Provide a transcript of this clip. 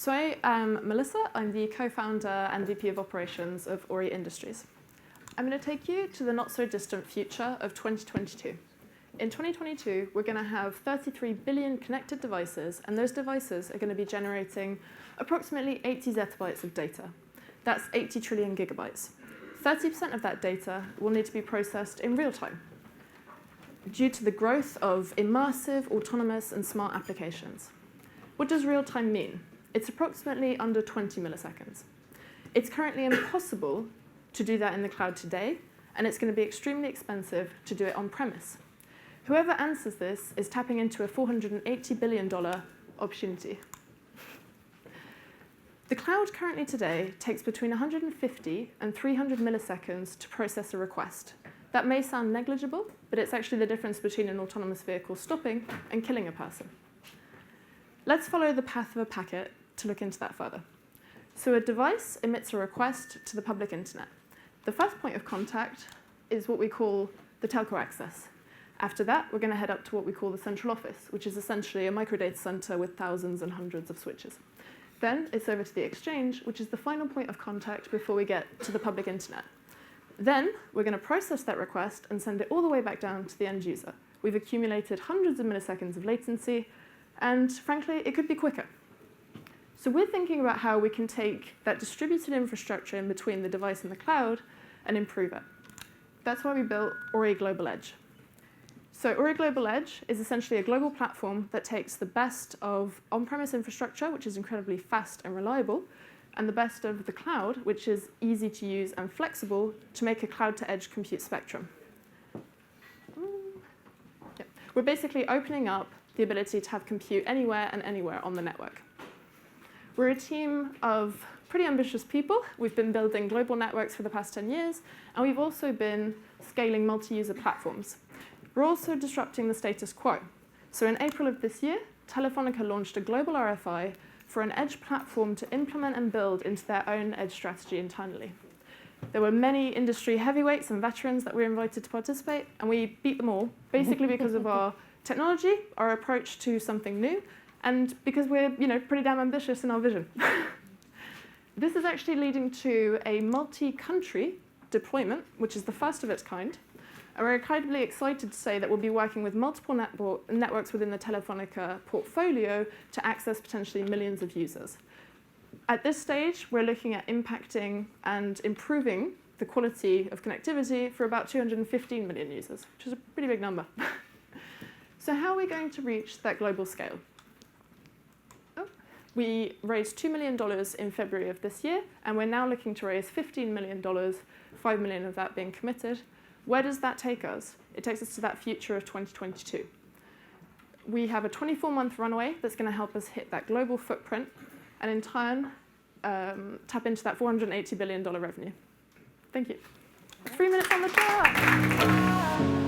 So I am Melissa. I'm the co-founder and VP of Operations of Doré Industries. I'm going to take you to the not-so-distant future of 2022. In 2022, we're going to have 33 billion connected devices, and those devices are going to be generating approximately 80 zettabytes of data. That's 80 trillion gigabytes. 30% of that data will need to be processed in real time due to the growth of immersive, autonomous, and smart applications. What does real time mean? It's approximately under 20 milliseconds. It's currently impossible to do that in the cloud today, and it's going to be extremely expensive to do it on-premise. Whoever answers this is tapping into a $480 billion opportunity. The cloud currently today takes between 150 and 300 milliseconds to process a request. That may sound negligible, but it's actually the difference between an autonomous vehicle stopping and killing a person. Let's follow the path of a packet to look into that further. So a device emits a request to the public internet. The first point of contact is what we call the telco access. After that, we're going to head up to what we call the central office, which is essentially a microdata center with thousands and hundreds of switches. Then it's over to the exchange, which is the final point of contact before we get to the public internet. Then we're going to process that request and send it all the way back down to the end user. We've accumulated hundreds of milliseconds of latency, and frankly, it could be quicker. So we're thinking about how we can take that distributed infrastructure in between the device and the cloud and improve it. That's why we built Doré Global Edge. So Doré Global Edge is essentially a global platform that takes the best of on-premise infrastructure, which is incredibly fast and reliable, and the best of the cloud, which is easy to use and flexible to make a cloud-to-edge compute spectrum. We're basically opening up the ability to have compute anywhere and anywhere on the network. We're a team of pretty ambitious people. We've been building global networks for the past 10 years, and we've also been scaling multi-user platforms. We're also disrupting the status quo. So in April of this year, Telefonica launched a global RFI for an edge platform to implement and build into their own edge strategy internally. There were many industry heavyweights and veterans that were invited to participate, and we beat them all, basically because of our technology, our approach to something new, and because we're pretty damn ambitious in our vision. This is actually leading to a multi-country deployment, which is the first of its kind. And we're incredibly excited to say that we'll be working with multiple networks within the Telefonica portfolio to access potentially millions of users. At this stage, we're looking at impacting and improving the quality of connectivity for about 215 million users, which is a pretty big number. So how are we going to reach that global scale? We raised $2 million in February of this year, and we're now looking to raise $15 million, $5 million of that being committed. Where does that take us? It takes us to that future of 2022. We have a 24-month runway that's going to help us hit that global footprint, and in turn, tap into that $480 billion revenue. Thank you. 3 minutes on the clock.